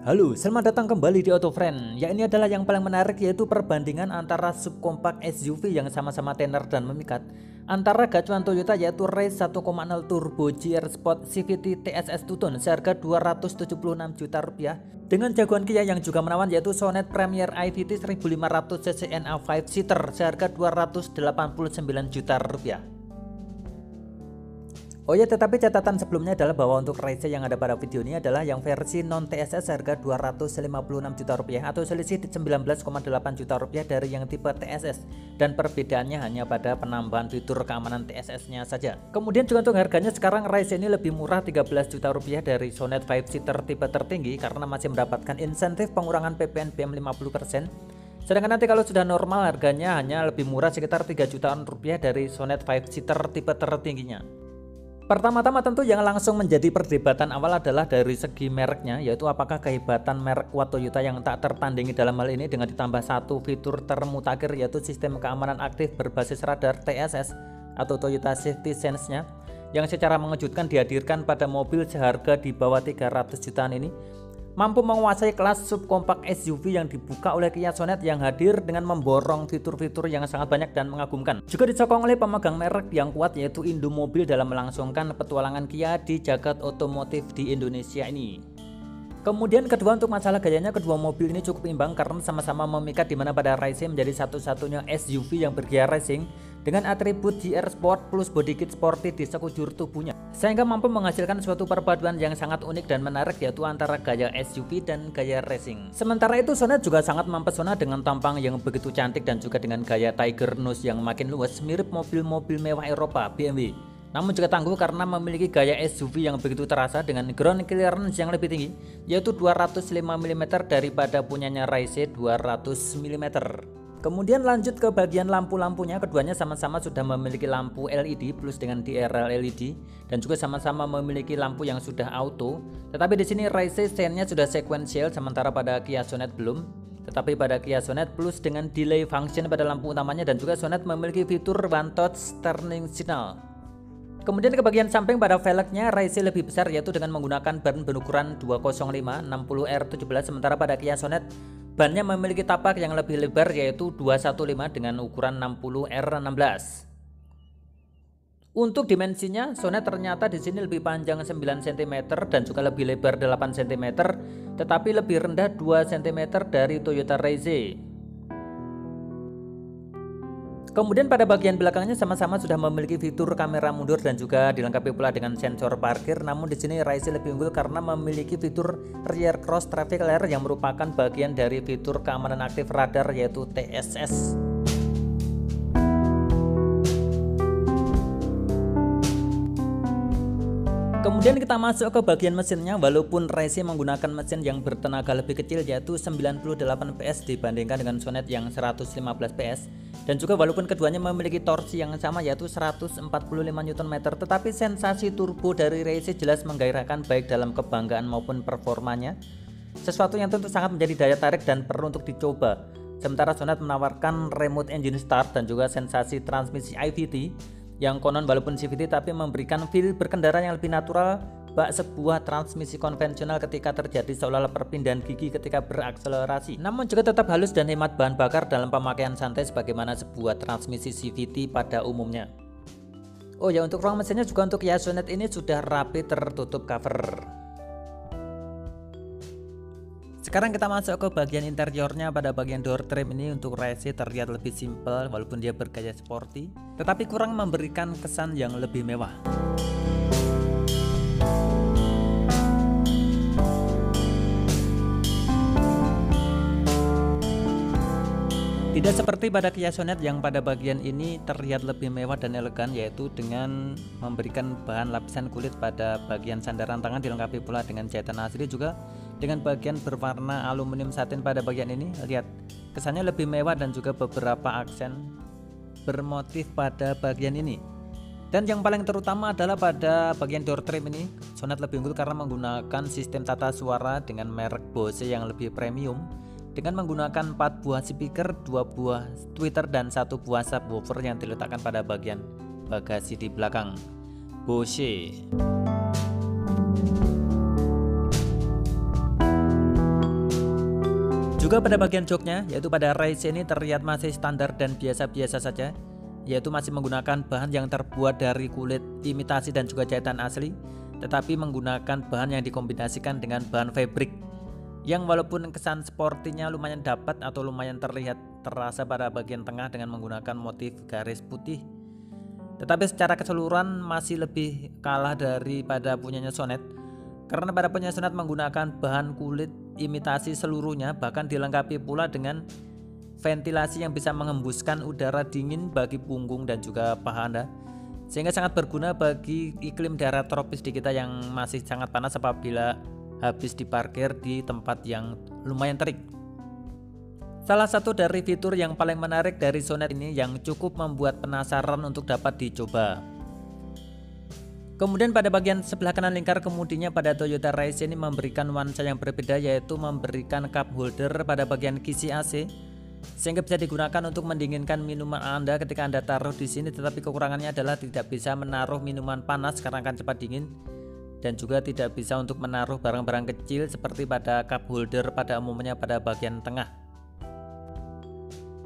Halo, selamat datang kembali di Autofriend. Ya, ini adalah yang paling menarik, yaitu perbandingan antara subkompak SUV yang sama-sama tenar dan memikat antara gacuan Toyota, yaitu Race 1.0 Turbo GR Sport CVT TSS Tuton seharga Rp276 juta dengan jagoan Kia yang juga menawan, yaitu Sonet Premier iVT 1500 cc NA 5 seater seharga Rp289 juta. Oh ya, tetapi catatan sebelumnya adalah bahwa untuk Race yang ada pada video ini adalah yang versi non TSS harga Rp256 juta atau selisih Rp19,8 juta dari yang tipe TSS, dan perbedaannya hanya pada penambahan fitur keamanan TSS-nya saja. Kemudian juga untuk harganya sekarang Race ini lebih murah Rp13 juta dari Sonet 5 seater tipe tertinggi karena masih mendapatkan insentif pengurangan PPNBM 50%. Sedangkan nanti kalau sudah normal harganya hanya lebih murah sekitar Rp3 jutaan dari Sonet 5 seater tipe tertingginya. Pertama-tama tentu yang langsung menjadi perdebatan awal adalah dari segi mereknya, yaitu apakah kehebatan merek kuat Toyota yang tak tertandingi dalam hal ini dengan ditambah satu fitur termutakhir, yaitu sistem keamanan aktif berbasis radar TSS atau Toyota Safety Sense-nya yang secara mengejutkan dihadirkan pada mobil seharga di bawah 300 jutaan ini, mampu menguasai kelas subkompak SUV yang dibuka oleh Kia Sonet yang hadir dengan memborong fitur-fitur yang sangat banyak dan mengagumkan. Juga disokong oleh pemegang merek yang kuat, yaitu Indomobil, dalam melangsungkan petualangan Kia di jagat otomotif di Indonesia ini. Kemudian kedua, untuk masalah gayanya, kedua mobil ini cukup imbang karena sama-sama memikat, di mana pada Race menjadi satu-satunya SUV yang bergaya racing dengan atribut GR Sport plus body kit sporty di sekujur tubuhnya, sehingga mampu menghasilkan suatu perpaduan yang sangat unik dan menarik, yaitu antara gaya SUV dan gaya racing. Sementara itu Sonet juga sangat mempesona dengan tampang yang begitu cantik dan juga dengan gaya Tiger Nose yang makin luas mirip mobil-mobil mewah Eropa BMW. Namun juga tangguh karena memiliki gaya SUV yang begitu terasa dengan ground clearance yang lebih tinggi, yaitu 205 mm daripada punyanya Race 200 mm. Kemudian lanjut ke bagian lampu-lampunya, keduanya sama-sama sudah memiliki lampu LED plus dengan DRL LED dan juga sama-sama memiliki lampu yang sudah auto. Tetapi di sini Race stand-nya sudah sequential, sementara pada Kia Sonet belum. Tetapi pada Kia Sonet plus dengan delay function pada lampu utamanya, dan juga Sonet memiliki fitur one touch turning signal. Kemudian ke bagian samping pada velgnya Race lebih besar, yaitu dengan menggunakan ban berukuran 205 60R17, sementara pada Kia Sonet bannya memiliki tapak yang lebih lebar, yaitu 215 dengan ukuran 60R16. Untuk dimensinya, Sonet ternyata di sini lebih panjang 9 cm dan juga lebih lebar 8 cm, tetapi lebih rendah 2 cm dari Toyota Race. Kemudian pada bagian belakangnya sama-sama sudah memiliki fitur kamera mundur dan juga dilengkapi pula dengan sensor parkir. Namun di sini Race lebih unggul karena memiliki fitur rear cross traffic layer yang merupakan bagian dari fitur keamanan aktif radar, yaitu TSS. Kemudian kita masuk ke bagian mesinnya. Walaupun Race menggunakan mesin yang bertenaga lebih kecil, yaitu 98 PS dibandingkan dengan Sonet yang 115 PS, dan juga walaupun keduanya memiliki torsi yang sama, yaitu 145 Nm, tetapi sensasi turbo dari Race jelas menggairahkan baik dalam kebanggaan maupun performanya, sesuatu yang tentu sangat menjadi daya tarik dan perlu untuk dicoba. Sementara Sonet menawarkan remote engine start dan juga sensasi transmisi iVT yang konon walaupun CVT tapi memberikan feel berkendara yang lebih natural bak sebuah transmisi konvensional ketika terjadi seolah-olah perpindahan gigi ketika berakselerasi, namun juga tetap halus dan hemat bahan bakar dalam pemakaian santai sebagaimana sebuah transmisi CVT pada umumnya. Oh ya, untuk ruang mesinnya juga untuk Kia Sonet ini sudah rapi tertutup cover. Sekarang kita masuk ke bagian interiornya. Pada bagian door trim ini untuk Race terlihat lebih simpel walaupun dia bergaya sporty, tetapi kurang memberikan kesan yang lebih mewah. Tidak seperti pada Kia Sonet yang pada bagian ini terlihat lebih mewah dan elegan, yaitu dengan memberikan bahan lapisan kulit pada bagian sandaran tangan, dilengkapi pula dengan jahitan asli, juga dengan bagian berwarna aluminium satin pada bagian ini. Lihat, kesannya lebih mewah dan juga beberapa aksen bermotif pada bagian ini. Dan yang paling terutama adalah pada bagian door trim ini, Sonet lebih unggul karena menggunakan sistem tata suara dengan merek Bose yang lebih premium, dengan menggunakan 4 buah speaker, 2 buah tweeter dan 1 buah subwoofer yang diletakkan pada bagian bagasi di belakang. Bose. Juga pada bagian joknya, yaitu pada Raize ini terlihat masih standar dan biasa-biasa saja, yaitu masih menggunakan bahan yang terbuat dari kulit imitasi dan juga jahitan asli, tetapi menggunakan bahan yang dikombinasikan dengan bahan fabric, yang walaupun kesan sportinya lumayan dapat atau lumayan terasa pada bagian tengah dengan menggunakan motif garis putih, tetapi secara keseluruhan masih lebih kalah daripada punyanya Sonet, karena pada punya Sonet menggunakan bahan kulit imitasi seluruhnya, bahkan dilengkapi pula dengan ventilasi yang bisa menghembuskan udara dingin bagi punggung dan juga paha Anda, sehingga sangat berguna bagi iklim daerah tropis di kita yang masih sangat panas apabila habis diparkir di tempat yang lumayan terik. Salah satu dari fitur yang paling menarik dari Sonet ini yang cukup membuat penasaran untuk dapat dicoba. Kemudian pada bagian sebelah kanan lingkar kemudinya pada Toyota Raize ini memberikan nuansa yang berbeda, yaitu memberikan cup holder pada bagian kisi AC, sehingga bisa digunakan untuk mendinginkan minuman Anda ketika Anda taruh di sini. Tetapi kekurangannya adalah tidak bisa menaruh minuman panas karena akan cepat dingin, dan juga tidak bisa untuk menaruh barang-barang kecil seperti pada cup holder pada umumnya pada bagian tengah.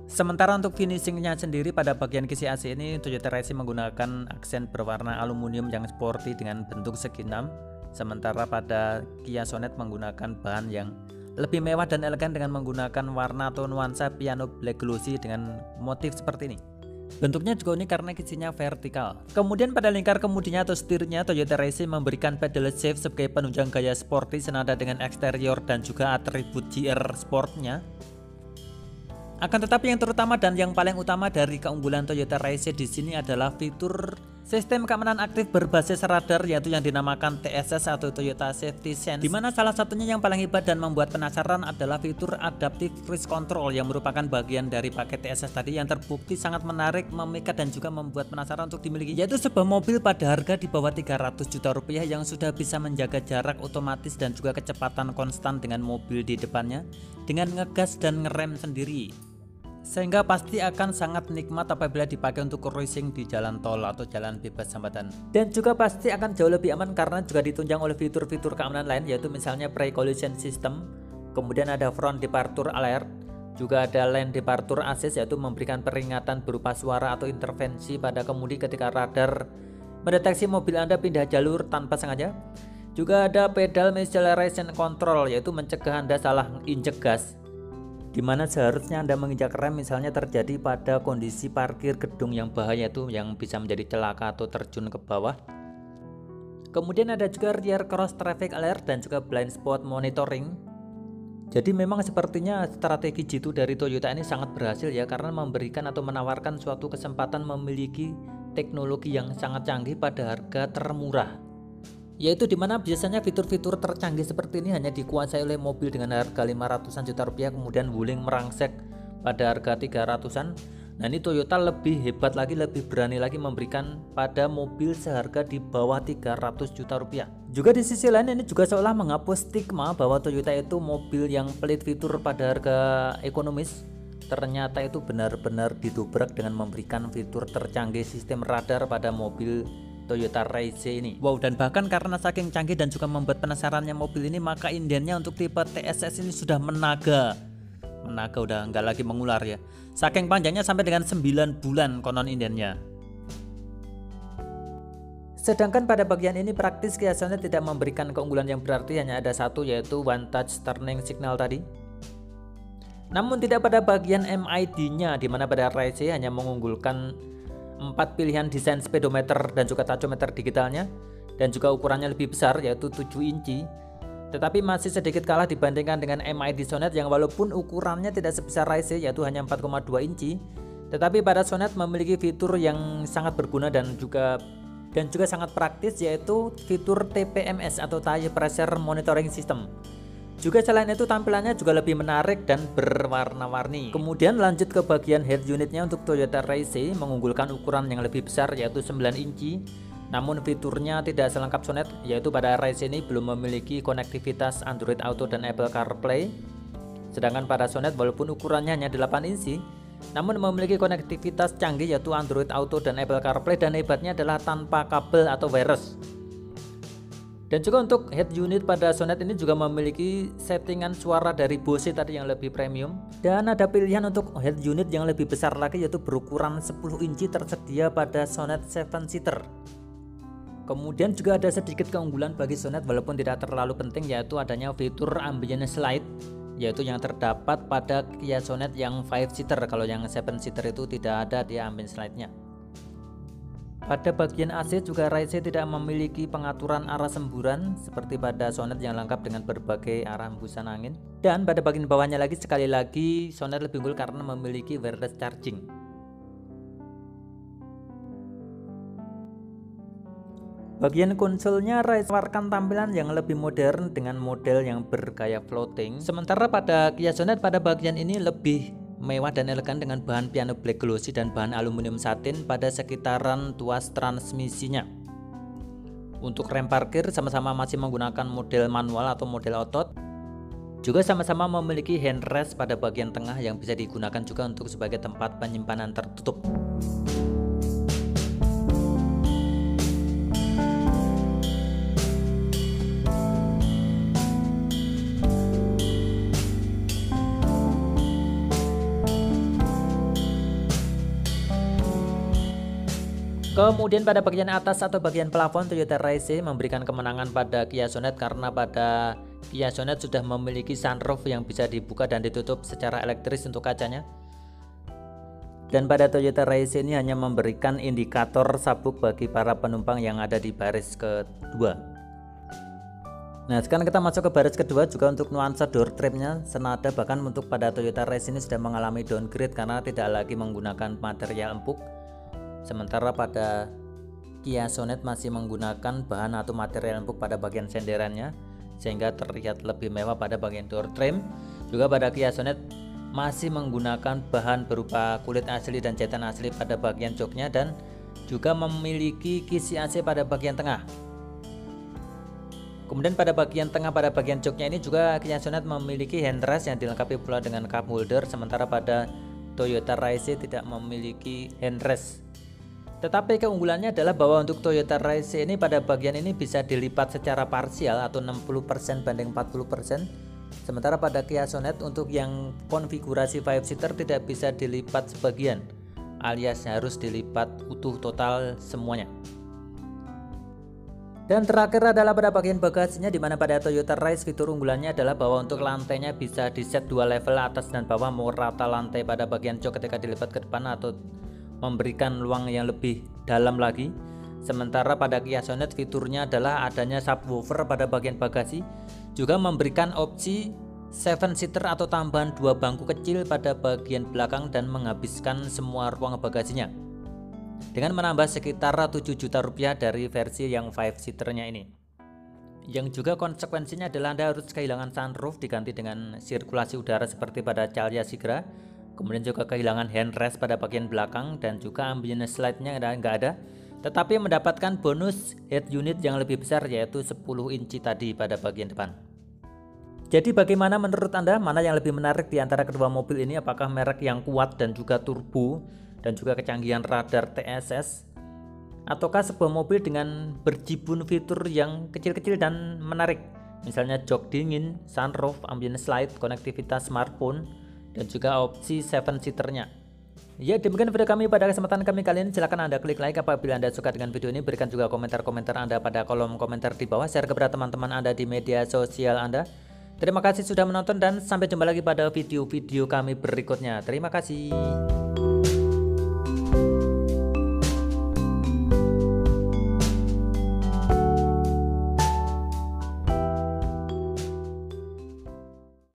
Sementara untuk finishingnya sendiri pada bagian kisi AC ini Toyota Raize menggunakan aksen berwarna aluminium yang sporty dengan bentuk segi 6, sementara pada Kia Sonet menggunakan bahan yang lebih mewah dan elegan dengan menggunakan warna atau nuansa piano black glossy dengan motif seperti ini. Bentuknya juga unik karena kisinya vertikal. Kemudian pada lingkar kemudinya atau setirnya Toyota Raize memberikan pedal shift sebagai penunjang gaya sporty senada dengan eksterior dan juga atribut GR Sportnya. Akan tetapi yang terutama dan yang paling utama dari keunggulan Toyota Raize di sini adalah fitur sistem keamanan aktif berbasis radar, yaitu yang dinamakan TSS atau Toyota Safety Sense, di mana salah satunya yang paling hebat dan membuat penasaran adalah fitur Adaptive Cruise Control yang merupakan bagian dari paket TSS tadi, yang terbukti sangat menarik, memikat dan juga membuat penasaran untuk dimiliki, yaitu sebuah mobil pada harga di bawah 300 juta rupiah yang sudah bisa menjaga jarak otomatis dan juga kecepatan konstan dengan mobil di depannya dengan ngegas dan ngerem sendiri, sehingga pasti akan sangat nikmat apabila dipakai untuk cruising di jalan tol atau jalan bebas hambatan. Dan juga pasti akan jauh lebih aman karena juga ditunjang oleh fitur-fitur keamanan lain, yaitu misalnya pre-collision system, kemudian ada front departure alert, juga ada lane departure assist, yaitu memberikan peringatan berupa suara atau intervensi pada kemudi ketika radar mendeteksi mobil Anda pindah jalur tanpa sengaja. Juga ada pedal acceleration control, yaitu mencegah Anda salah injek gas, dimana seharusnya Anda menginjak rem misalnya terjadi pada kondisi parkir gedung yang bahaya, itu yang bisa menjadi celaka atau terjun ke bawah. Kemudian ada juga rear cross traffic alert dan juga blind spot monitoring. Jadi memang sepertinya strategi G2 dari Toyota ini sangat berhasil ya, karena memberikan atau menawarkan suatu kesempatan memiliki teknologi yang sangat canggih pada harga termurah, yaitu dimana biasanya fitur-fitur tercanggih seperti ini hanya dikuasai oleh mobil dengan harga 500-an juta rupiah kemudian wuling merangsek pada harga 300-an. Nah ini Toyota lebih hebat lagi, lebih berani lagi memberikan pada mobil seharga di bawah 300 juta rupiah. Juga di sisi lain ini juga seolah menghapus stigma bahwa Toyota itu mobil yang pelit fitur pada harga ekonomis. Ternyata itu benar-benar didobrak dengan memberikan fitur tercanggih sistem radar pada mobil Toyota Raize ini. Wow, dan bahkan karena saking canggih dan juga membuat penasarannya mobil ini, maka indennya untuk tipe TSS ini sudah menaga udah nggak lagi mengular ya. Saking panjangnya sampai dengan 9 bulan konon indennya. Sedangkan pada bagian ini praktis kiasannya tidak memberikan keunggulan yang berarti, hanya ada satu, yaitu one touch turning signal tadi. Namun tidak pada bagian MID-nya, dimana pada Raize hanya mengunggulkan 4 pilihan desain speedometer dan juga tachometer digitalnya, dan juga ukurannya lebih besar yaitu 7 inci, tetapi masih sedikit kalah dibandingkan dengan MID Sonet yang walaupun ukurannya tidak sebesar Raize yaitu hanya 4,2 inci, tetapi pada Sonet memiliki fitur yang sangat berguna dan juga sangat praktis, yaitu fitur TPMS atau Tire Pressure Monitoring System. Juga selain itu tampilannya juga lebih menarik dan berwarna-warni. Kemudian lanjut ke bagian head unitnya, untuk Toyota Raize mengunggulkan ukuran yang lebih besar yaitu 9 inci. Namun fiturnya tidak selengkap Sonet, yaitu pada Raize ini belum memiliki konektivitas Android Auto dan Apple CarPlay. Sedangkan pada Sonet walaupun ukurannya hanya 8 inci, namun memiliki konektivitas canggih yaitu Android Auto dan Apple CarPlay, dan hebatnya adalah tanpa kabel atau wireless. Dan juga untuk head unit pada Sonet ini juga memiliki settingan suara dari Bose tadi yang lebih premium. Dan ada pilihan untuk head unit yang lebih besar lagi, yaitu berukuran 10 inci tersedia pada Sonet 7 seater. Kemudian juga ada sedikit keunggulan bagi Sonet walaupun tidak terlalu penting, yaitu adanya fitur ambient slide, yaitu yang terdapat pada Kia Sonet yang 5 seater. Kalau yang 7 seater itu tidak ada dia ambient slide-nya. Pada bagian AC juga Raize tidak memiliki pengaturan arah semburan seperti pada Sonet yang lengkap dengan berbagai arah hembusan angin. Dan pada bagian bawahnya lagi, sekali lagi Sonet lebih unggul karena memiliki wireless charging. Bagian konsolnya Raize menawarkan tampilan yang lebih modern dengan model yang bergaya floating. Sementara pada Kia Sonet pada bagian ini lebih mewah dan elegan dengan bahan piano black glossy dan bahan aluminium satin pada sekitaran tuas transmisinya. Untuk rem parkir sama-sama masih menggunakan model manual atau model otot. Juga sama-sama memiliki handrest pada bagian tengah yang bisa digunakan juga untuk sebagai tempat penyimpanan tertutup. Kemudian pada bagian atas atau bagian plafon, Toyota Raize memberikan kemenangan pada Kia Sonet karena pada Kia Sonet sudah memiliki sunroof yang bisa dibuka dan ditutup secara elektris untuk kacanya. Dan pada Toyota Raize ini hanya memberikan indikator sabuk bagi para penumpang yang ada di baris kedua. Nah, sekarang kita masuk ke baris kedua. Juga untuk nuansa door trimnya senada, bahkan untuk pada Toyota Raize ini sudah mengalami downgrade karena tidak lagi menggunakan material empuk. Sementara pada Kia Sonet masih menggunakan bahan atau material empuk pada bagian senderannya sehingga terlihat lebih mewah pada bagian door trim. Juga pada Kia Sonet masih menggunakan bahan berupa kulit asli dan jahitan asli pada bagian joknya dan juga memiliki kisi AC pada bagian tengah. Kemudian pada bagian tengah pada bagian joknya ini juga Kia Sonet memiliki handrest yang dilengkapi pula dengan cup holder, sementara pada Toyota Raize tidak memiliki handrest. Tetapi keunggulannya adalah bahwa untuk Toyota Raize ini pada bagian ini bisa dilipat secara parsial atau 60% banding 40%. Sementara pada Kia Sonet untuk yang konfigurasi 5 seater tidak bisa dilipat sebagian, alias harus dilipat utuh total semuanya. Dan terakhir adalah pada bagian bagasinya, di mana pada Toyota Raize fitur unggulannya adalah bahwa untuk lantainya bisa di set 2 level atas dan bawah mau rata lantai pada bagian jok ketika dilipat ke depan atau memberikan ruang yang lebih dalam lagi. Sementara pada Kia Sonet fiturnya adalah adanya subwoofer pada bagian bagasi, juga memberikan opsi 7 seater atau tambahan 2 bangku kecil pada bagian belakang dan menghabiskan semua ruang bagasinya dengan menambah sekitar 7 juta rupiah dari versi yang 5 seaternya ini. Yang juga konsekuensinya adalah Anda harus kehilangan sunroof diganti dengan sirkulasi udara seperti pada Calya Sigra. Kemudian juga kehilangan handrest pada bagian belakang dan juga ambient slide-nya nggak ada. Tetapi mendapatkan bonus head unit yang lebih besar, yaitu 10 inci tadi pada bagian depan. Jadi bagaimana menurut Anda, mana yang lebih menarik di antara kedua mobil ini? Apakah merek yang kuat dan juga turbo dan juga kecanggihan radar TSS, ataukah sebuah mobil dengan berjibun fitur yang kecil-kecil dan menarik, misalnya jok dingin, sunroof, ambient slide, konektivitas smartphone, dan juga opsi 7 seaternya. Ya, demikian video kami pada kesempatan kami kali ini. Silahkan Anda klik like apabila Anda suka dengan video ini. Berikan juga komentar-komentar Anda pada kolom komentar di bawah. Share kepada teman-teman Anda di media sosial Anda. Terima kasih sudah menonton dan sampai jumpa lagi pada video-video kami berikutnya. Terima kasih.